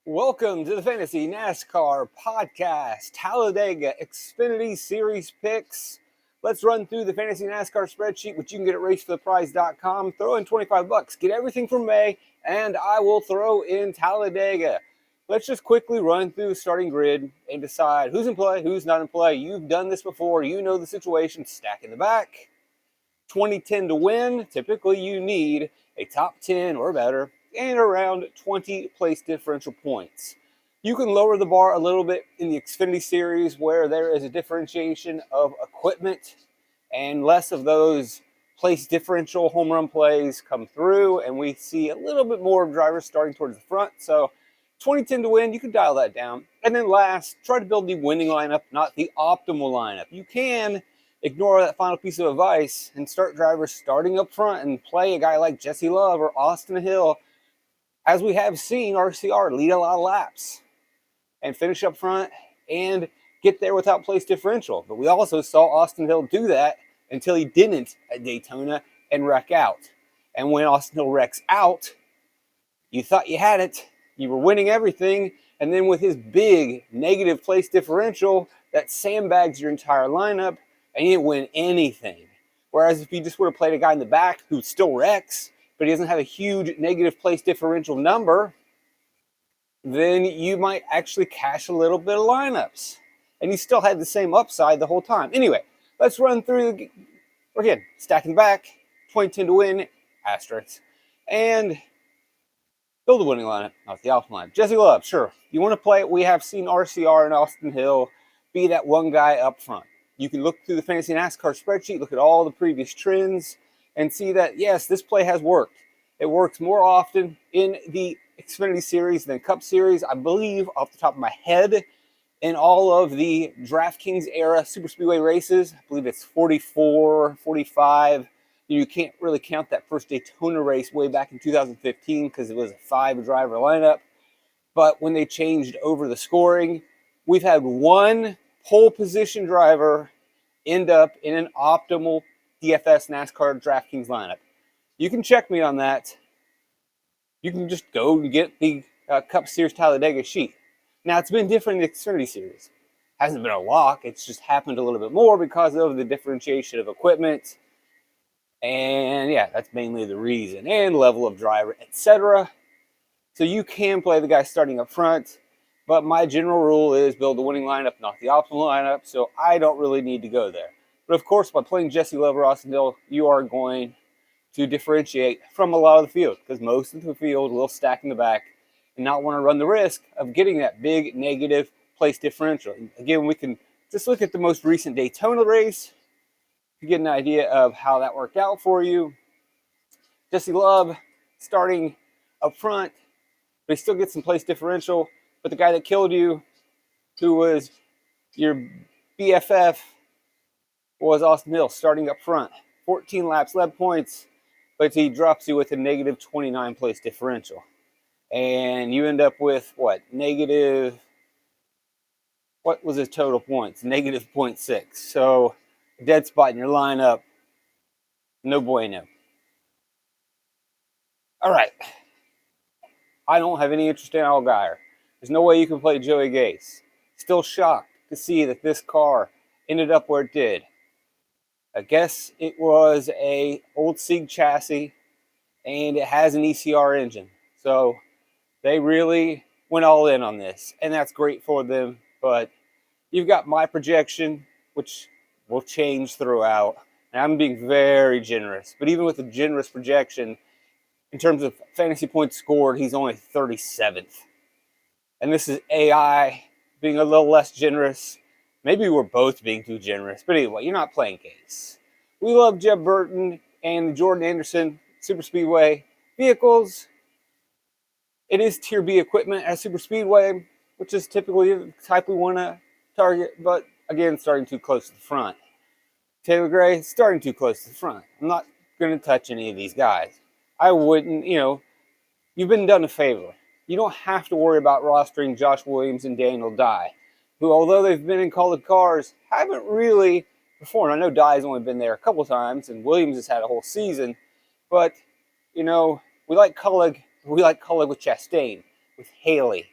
Welcome to the Fantasy NASCAR podcast, Talladega Xfinity Series picks. Let's run through the Fantasy NASCAR spreadsheet, which you can get at Race4thePrize.com. Throw in $25, get everything from May, and I will throw in Talladega. Let's just quickly run through the starting grid and decide who's in play, who's not in play. You've done this before. You know the situation. Stack in the back. 20-10 to win. Typically, you need a top 10 or better and around 20 place differential points. You can lower the bar a little bit in the Xfinity Series where there is a differentiation of equipment and less of those place differential home run plays come through, and we see a little bit more of drivers starting towards the front. So 20-10 to win, you can dial that down. And then last, try to build the winning lineup, not the optimal lineup. You can ignore that final piece of advice and start drivers starting up front and play a guy like Jesse Love or Austin Hill. As we have seen RCR lead a lot of laps and finish up front and get there without place differential. But we also saw Austin Hill do that until he didn't at Daytona and wreck out. And when Austin Hill wrecks out, you thought you had it. You were winning everything. And then with his big negative place differential, that sandbags your entire lineup and you didn't win anything. Whereas if you just would have played a guy in the back who still wrecks, but he doesn't have a huge negative place differential number, then you might actually cash a little bit of lineups. And you still had the same upside the whole time. Anyway, let's run through, again, stacking back, 20-10 to win, asterisks, and build a winning lineup, not the optimal lineup. Jesse Love, sure. You want to play it, we have seen RCR and Austin Hill be that one guy up front. You can look through the Fantasy NASCAR spreadsheet, look at all the previous trends, and see that, yes, this play has worked. It works more often in the Xfinity Series than Cup Series. I believe, off the top of my head, in all of the DraftKings era super speedway races, I believe it's 44, 45. You can't really count that first Daytona race way back in 2015 because it was a 5-driver lineup. But when they changed over the scoring, we've had one pole position driver end up in an optimal DFS NASCAR DraftKings lineup. You can check me on that. You can just go and get the Cup Series Talladega sheet. Now, it's been different in the Xfinity Series. Hasn't been a lock. It's just happened a little bit more because of the differentiation of equipment. And yeah, that's mainly the reason. And level of driver, etc. So you can play the guy starting up front. But my general rule is build the winning lineup, not the optimal lineup. So I don't really need to go there. But of course, by playing Jesse Love or Austin Hill, you are going to differentiate from a lot of the field because most of the field will stack in the back and not want to run the risk of getting that big negative place differential. Again, we can just look at the most recent Daytona race to get an idea of how that worked out for you. Jesse Love starting up front, but he still gets some place differential. But the guy that killed you, who was your BFF, was Austin Hill starting up front. 14 laps, led points, but he drops you with a negative 29 place differential. And you end up with what? What was his total points? Negative 0.6. So a dead spot in your lineup, no bueno. All right. I don't have any interest in Allgaier. There's no way you can play Joey Gase. Still shocked to see that this car ended up where it did. I guess it was a old Sieg chassis, and it has an ECR engine. So they really went all in on this, and that's great for them. But you've got my projection, which will change throughout. And I'm being very generous. But even with a generous projection, in terms of fantasy points scored, he's only 37th. And this is AI being a little less generous. Maybe we're both being too generous. But anyway, you're not playing Gase. We love Jeb Burton and the Jordan Anderson Super Speedway vehicles. It is Tier B equipment at Super Speedway, which is typically the type we want to target. But again, starting too close to the front. Taylor Gray, starting too close to the front. I'm not going to touch any of these guys. I wouldn't, you've been done a favor. You don't have to worry about rostering Josh Williams and Daniel Dye, who, although they've been in colored cars, haven't really performed. I know Dye's only been there a couple times, and Williams has had a whole season. But, we like Cullig with Chastain, with Haley,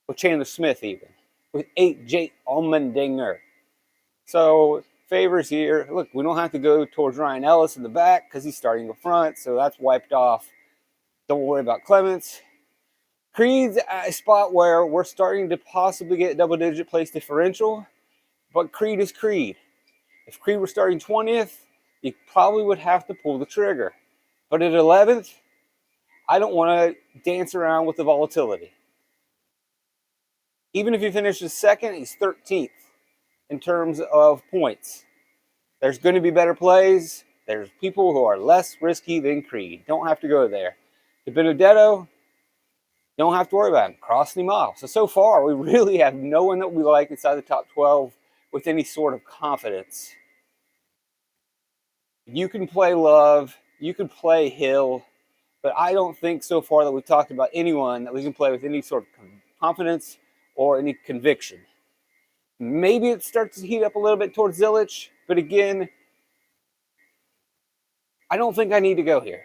with Chandler Smith even, with 8 Jake Allmendinger. So favors here. Look, we don't have to go towards Ryan Ellis in the back because he's starting up front, so that's wiped off. Don't worry about Clements. Creed's at a spot where we're starting to possibly get double-digit place differential, but Creed is Creed. If Creed were starting 20th, you probably would have to pull the trigger. But at 11th, I don't want to dance around with the volatility. Even if he finishes second, he's 13th in terms of points. There's going to be better plays. There's people who are less risky than Creed. Don't have to go there. De Benedetto, don't have to worry about him. Crossing him off. So far, we really have no one that we like inside the top 12 with any sort of confidence. You can play Love. You can play Hill. But I don't think so far that we've talked about anyone that we can play with any sort of confidence or any conviction. Maybe it starts to heat up a little bit towards Zilich, but again, I don't think I need to go here.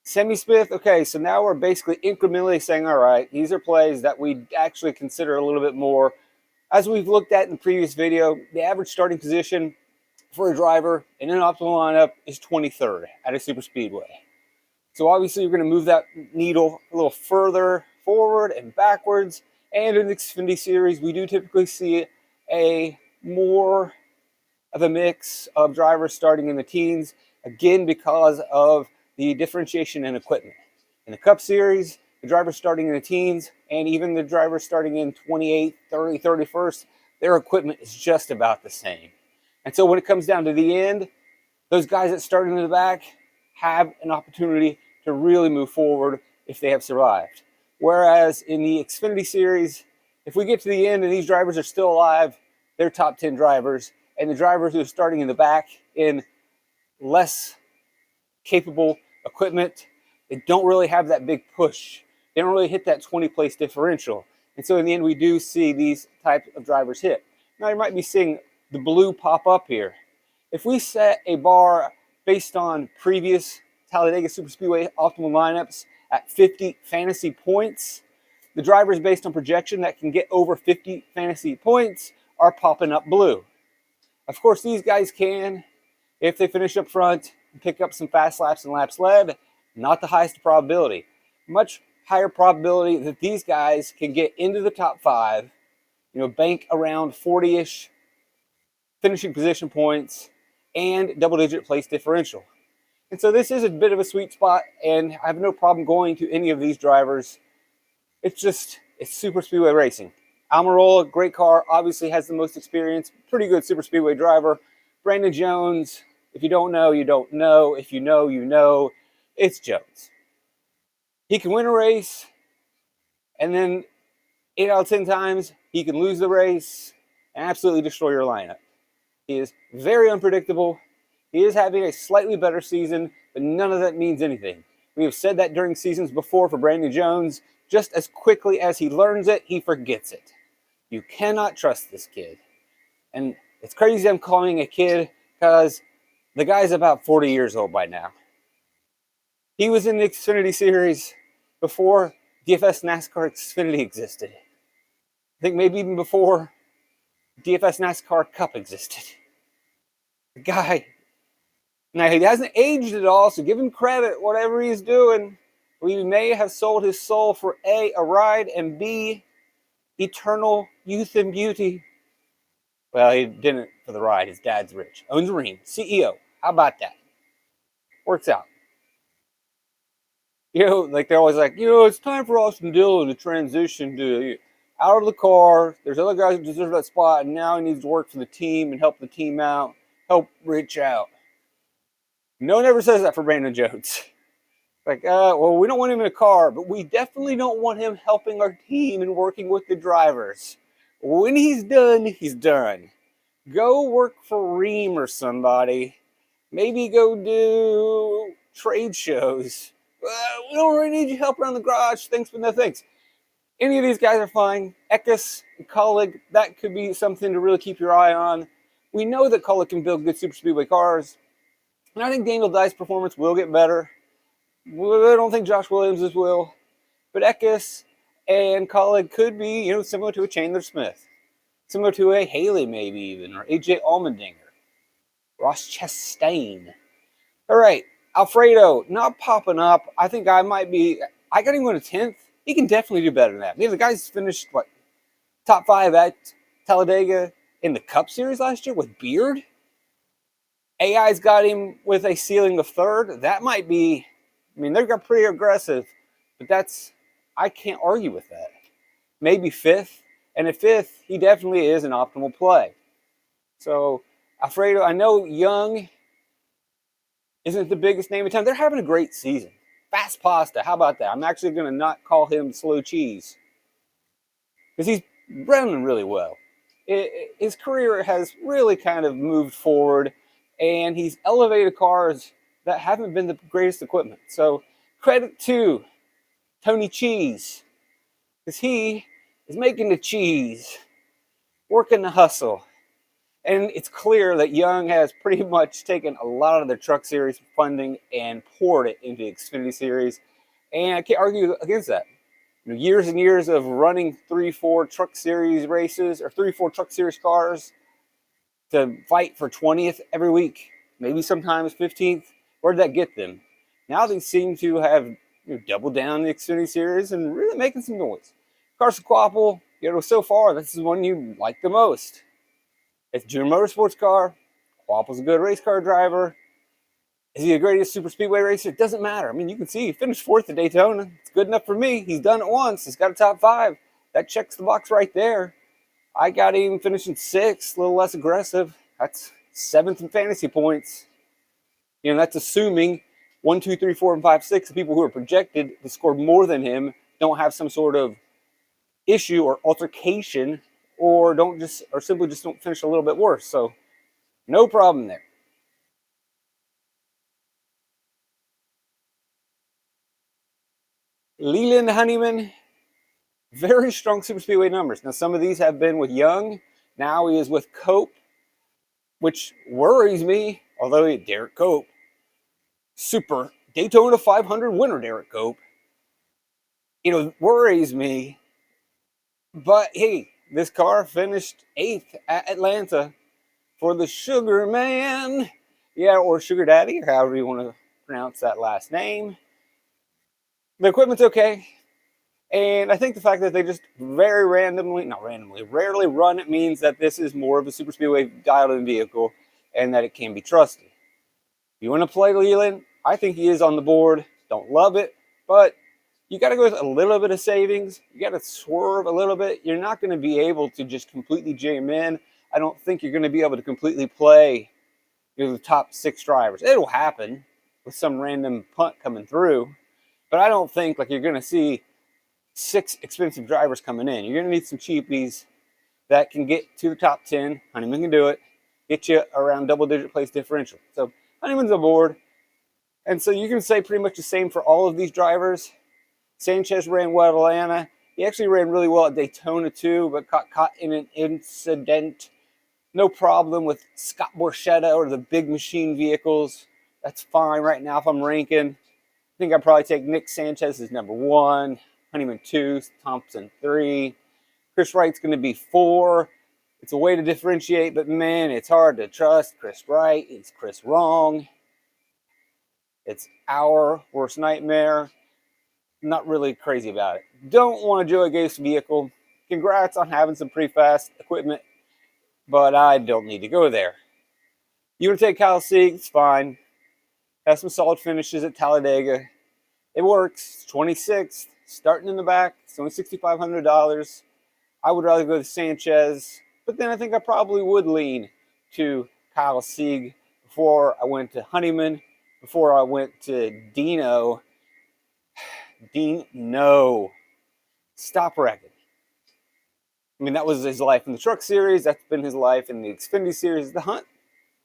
Semmy Smith, okay, so now we're basically incrementally saying, all right, these are plays that we actually consider a little bit more. As we've looked at in the previous video, the average starting position for a driver in an optimal lineup is 23rd at a super speedway. So obviously, you're going to move that needle a little further forward and backwards. And in the Xfinity Series, we do typically see a more of a mix of drivers starting in the teens, again, because of the differentiation in equipment. In the Cup Series, the drivers starting in the teens, and even the drivers starting in 28th, 30th, 31st, their equipment is just about the same. And so when it comes down to the end, those guys that start in the back have an opportunity to really move forward if they have survived. Whereas in the Xfinity Series, if we get to the end and these drivers are still alive, they're top 10 drivers. And the drivers who are starting in the back in less capable equipment, they don't really have that big push. They don't really hit that 20 place differential. And so in the end, we do see these types of drivers hit. Now you might be seeing the blue pop up here. If we set a bar based on previous Talladega Superspeedway optimal lineups at 50 fantasy points, the drivers based on projection that can get over 50 fantasy points are popping up blue. Of course, these guys can, if they finish up front, pick up some fast laps and laps led, not the highest probability. Much higher probability that these guys can get into the top 5, bank around 40-ish finishing position points and double-digit place differential. And so this is a bit of a sweet spot, and I have no problem going to any of these drivers. It's super speedway racing. Almirola, great car, obviously has the most experience, pretty good super speedway driver. Brandon Jones, if you don't know, you don't know. If you know, you know. It's Jones. He can win a race, and then 8 out of 10 times, he can lose the race and absolutely destroy your lineup. He is very unpredictable. He is having a slightly better season, but none of that means anything. We have said that during seasons before for Brandon Jones. Just as quickly as he learns it, he forgets it. You cannot trust this kid. And it's crazy I'm calling a kid because the guy's about 40 years old by now. He was in the Xfinity Series before DFS NASCAR Xfinity existed. I think maybe even before DFS NASCAR Cup existed. The guy, now he hasn't aged at all, so give him credit, whatever he's doing. We may have sold his soul for A, a ride, and B, eternal youth and beauty. Well, he didn't for the ride. His dad's rich. Owns a Ream. CEO. How about that? Works out. They're always like, it's time for Austin Dillon to transition to out of the car. There's other guys who deserve that spot, and now he needs to work for the team and help the team out, help Rich out. No one ever says that for Brandon Jones. We don't want him in a car, but we definitely don't want him helping our team and working with the drivers. When he's done, he's done. Go work for Ream or somebody. Maybe go do trade shows. We don't really need your help around the garage. Thanks, but no thanks. Any of these guys are fine. Eckes and Collig, that could be something to really keep your eye on. We know that Collig can build good super speedway cars. And I think Daniel Dye's performance will get better. I don't think Josh Williams will. But Eckes, and Colin could be, similar to a Chandler Smith, similar to a Haley maybe even, or AJ Allmendinger, Ross Chastain. All right, Alfredo, not popping up. I think I got him going to 10th. He can definitely do better than that. The guy's finished, top 5 at Talladega in the Cup Series last year with Beard. AI's got him with a ceiling of 3rd. That might be, they've got pretty aggressive, but I can't argue with that. Maybe 5th, and at 5th, he definitely is an optimal play. So, Alfredo, I know Young isn't the biggest name in town. They're having a great season. Fast Pasta, how about that? I'm actually going to not call him Slow Cheese because he's running really well. His career has really kind of moved forward, and he's elevated cars that haven't been the greatest equipment. So credit to Tony Cheese, because he is making the cheese, working the hustle. And it's clear that Young has pretty much taken a lot of the Truck Series funding and poured it into the Xfinity Series. And I can't argue against that. Years and years of running 3-4 Truck Series races or 3-4 Truck Series cars to fight for 20th every week, maybe sometimes 15th. Where did that get them? Now they seem to have doubled down the Xfinity Series and really making some noise. Carson Kvapil, so far, this is one you like the most. It's a junior motorsports car. Kvapil's a good race car driver. Is he the greatest super speedway racer? It doesn't matter. You can see he finished 4th at Daytona. It's good enough for me. He's done it once. He's got a top 5. That checks the box right there. I got him finishing 6th, a little less aggressive. That's 7th in fantasy points. That's assuming 1, 2, 3, 4, and 5, 6, the people who are projected to score more than him don't have some sort of issue or altercation, or simply just don't finish a little bit worse. So no problem there. Leland Honeyman, very strong super speedway numbers. Now some of these have been with Young. Now he is with Cope, which worries me. Although Derek Cope, super Daytona 500 winner Derek Cope, worries me. But hey, this car finished 8th at Atlanta for the Sugar Man. Yeah, or Sugar Daddy, or however you want to pronounce that last name. The equipment's okay. And I think the fact that they just rarely run it means that this is more of a super speedway dialed-in vehicle and that it can be trusted. If you want to play Leland, I think he is on the board. Don't love it, but you got to go with a little bit of savings. You got to swerve a little bit. You're not going to be able to just completely jam in. I don't think you're going to be able to completely play the top 6 drivers. It'll happen with some random punt coming through, but I don't think you're going to see 6 expensive drivers coming in. You're going to need some cheapies that can get to the top 10. Honeyman can do it. Get you around double-digit place differential. So Honeyman's on board. And so you can say pretty much the same for all of these drivers. Sanchez ran well at Atlanta. He actually ran really well at Daytona too, but got caught in an incident. No problem with Scott Borchetta or the big machine vehicles. That's fine right now if I'm ranking. I think I'd probably take Nick Sanchez as number 1, Honeyman 2, Thompson 3. Chris Wright's going to be 4. It's a way to differentiate, but man, it's hard to trust Chris Wright. Is Chris wrong? It's our worst nightmare. Not really crazy about it. Don't want a Joey Gase vehicle. Congrats on having some pretty fast equipment, but I don't need to go there. You want to take Kyle Sieg? It's fine. Has some solid finishes at Talladega. It works. It's 26th. Starting in the back. It's only $6,500. I would rather go to Sanchez, but then I think I probably would lean to Kyle Sieg before I went to Honeyman, before I went to Dino. No. Stop wrecking. That was his life in the Truck Series. That's been his life in the Xfinity Series. The Hunt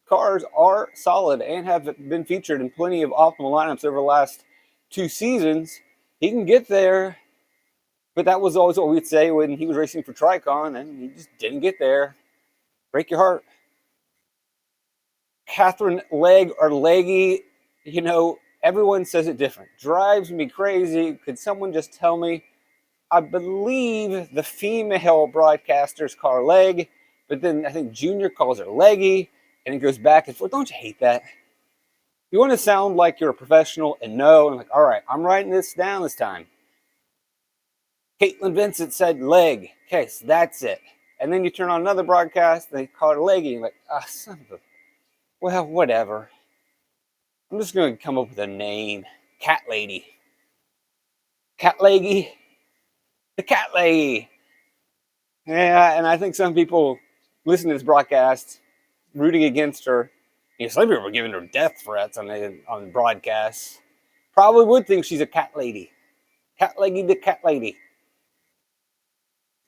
cars are solid and have been featured in plenty of optimal lineups over the last 2 seasons. He can get there, but that was always what we'd say when he was racing for Tricon, and he just didn't get there. Break your heart. Catherine Legg or Leggy, everyone says it different. Drives me crazy. Could someone just tell me I believe the female broadcaster's car leg, but then I think Junior calls her leggy, and it goes back and forth. Don't you hate that? You want to sound like you're a professional and know, and like, all right, I'm writing this down this time. Caitlin Vincent said leg. Okay, so that's it. And then you turn on another broadcast, they call it leggy. You're like, son of a, well, whatever. I'm just going to come up with a name. Cat Lady. Cat Leggy. The Cat Lady. Yeah, and I think some people listen to this broadcast rooting against her. Some people were giving her death threats on broadcasts. Probably would think she's a cat lady. Cat Leggy the Cat Lady.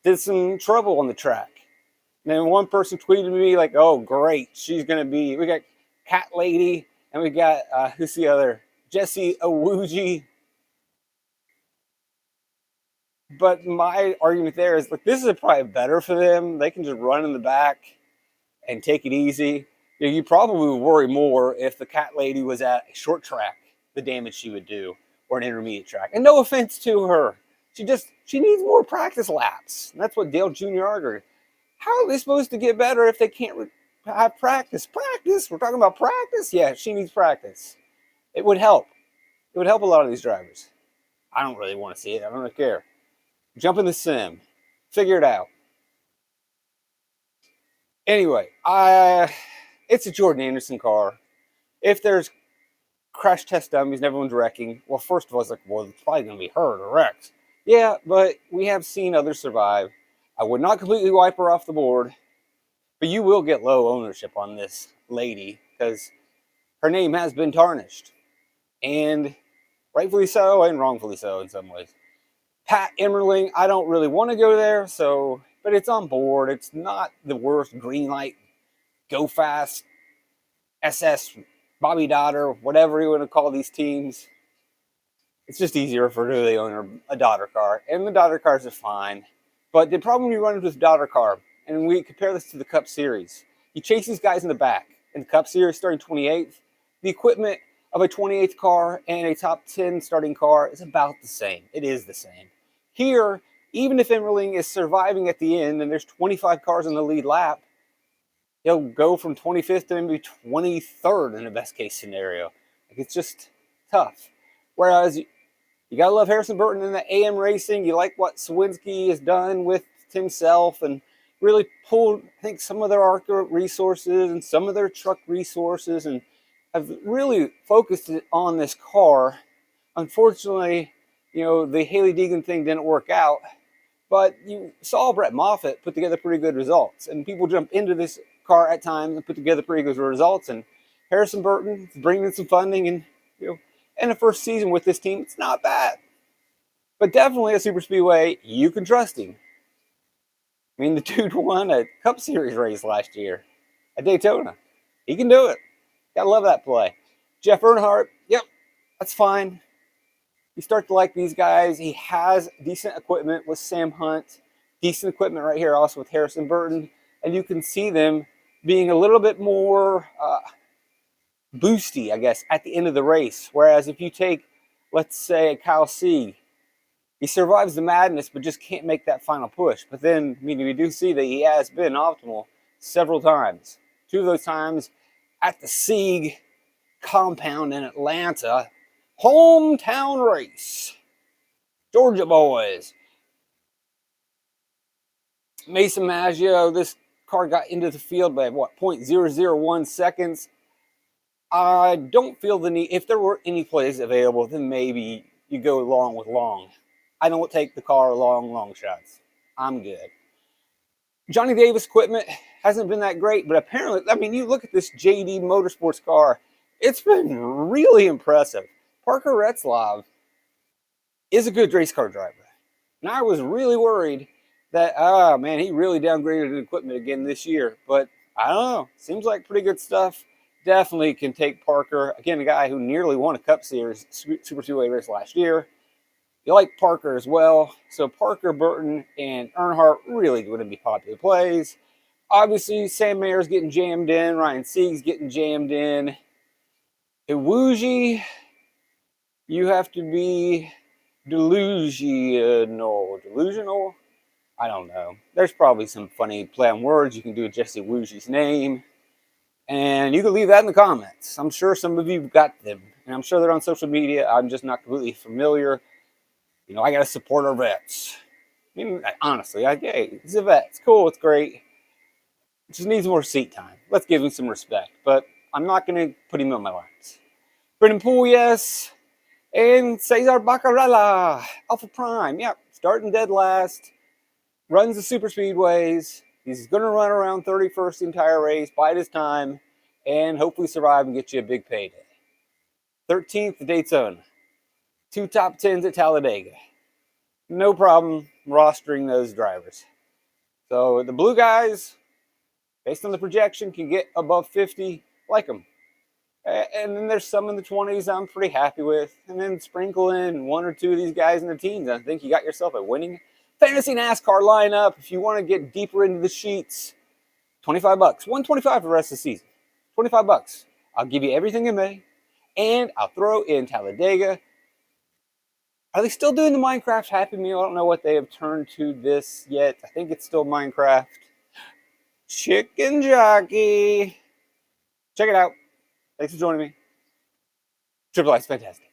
Did some trouble on the track. And then one person tweeted me like, oh, great. She's going to be, we got Cat Lady, and we got, who's the other? Jesse Owuji. But my argument there is, like, this is probably better for them. They can just run in the back and take it easy. You probably would worry more if the Cat Lady was at a short track, the damage she would do, or an intermediate track. And no offense to her. She needs more practice laps. And that's what Dale Jr. argued. How are they supposed to get better if they can't have practice? Practice? We're talking about practice? Yeah, she needs practice. It would help. It would help a lot of these drivers. I don't really want to see it. I don't really care. Jump in the sim. Figure it out. Anyway, it's a Jordan Anderson car. If there's crash test dummies and everyone's wrecking, well, first of all, it's like, well, it's probably going to be hurt or wrecked. Yeah, but we have seen others survive. I would not completely wipe her off the board, but you will get low ownership on this lady because her name has been tarnished. And rightfully so and wrongfully so in some ways. Pat Emmerling, I don't really want to go there, but it's on board. It's not the worst green light, go fast, SS, Bobby Daughter, whatever you want to call these teams. It's just easier for her to own a daughter car, and the daughter cars are fine. But the problem when you run into this daughter car, and we compare this to the Cup Series, you chase these guys in the back. In the Cup Series starting 28th, the equipment of a 28th car and a top 10 starting car is about the same. It is the same. Here, even if Emmerling is surviving at the end and there's 25 cars in the lead lap, he'll go from 25th to maybe 23rd in the best case scenario. Like, it's just tough. Whereas you gotta love Harrison Burton in the AM racing. You like what Sawinski has done with himself and really pulled, I think, some of their ARCA resources and some of their truck resources and have really focused on this car. Unfortunately, the Haley Deegan thing didn't work out, but you saw Brett Moffitt put together pretty good results, and people jump into this car at times and put together pretty good results. And Harrison Burton is bringing in some funding, and in the first season with this team, it's not bad, but definitely a super speedway you can trust him. I mean, the dude won a Cup Series race last year at Daytona. He can do it. Gotta love that play. Jeff Earnhardt, yep, that's fine. You start to like these guys. He has decent equipment with Sam Hunt, decent equipment right here also with Harrison Burton, and you can see them being a little bit more boosty, I guess, at the end of the race. Whereas if you take, let's say, Kyle Sieg, he survives the madness but just can't make that final push. But then, we do see that he has been optimal several times. Two of those times at the Sieg compound in Atlanta. Hometown race. Georgia boys. Mason Maggio, this car got into the field by, 0.001 seconds. I don't feel the need. If there were any plays available, then maybe you go long with long. I don't take the car long shots. I'm good. Johnny Davis equipment hasn't been that great, but apparently, you look at this JD Motorsports car, it's been really impressive. Parker Retzlaff is a good race car driver. And I was really worried that, he really downgraded the equipment again this year. But I don't know. Seems like pretty good stuff. Definitely can take Parker. Again, a guy who nearly won a Cup Series Super Speedway race last year. You like Parker as well. So Parker, Burton, and Earnhardt really wouldn't be popular plays. Obviously, Sam Mayer's getting jammed in. Ryan Sieg's getting jammed in. Iwuji, you have to be Delusional. I don't know. There's probably some funny play on words you can do with Jesse Woozy's name. And you can leave that in the comments. I'm sure some of you have got them. And I'm sure they're on social media. I'm just not completely familiar. You know, I got to support our vets. I mean, honestly, hey, he's a vet. It's cool. It's great. It just needs more seat time. Let's give him some respect. But I'm not going to put him on my lines. Brendan Poole, yes. And Cesar Baccarella, Alpha Prime. Yep, starting dead last. Runs the super speedways. He's going to run around 31st the entire race, bide his time, and hopefully survive and get you a big payday. 13th at Daytona. 2 top 10s at Talladega. No problem rostering those drivers. So the blue guys, based on the projection, can get above 50. Like them. And then there's some in the 20s I'm pretty happy with. And then sprinkle in 1 or 2 of these guys in the teens. I think you got yourself a winning fantasy NASCAR lineup. If you want to get deeper into the sheets, $25. $125 for the rest of the season. $25. I'll give you everything in May. And I'll throw in Talladega. Are they still doing the Minecraft Happy Meal? I don't know what they have turned to this yet. I think it's still Minecraft. Chicken Jockey. Check it out. Thanks for joining me. Triple I's fantastic.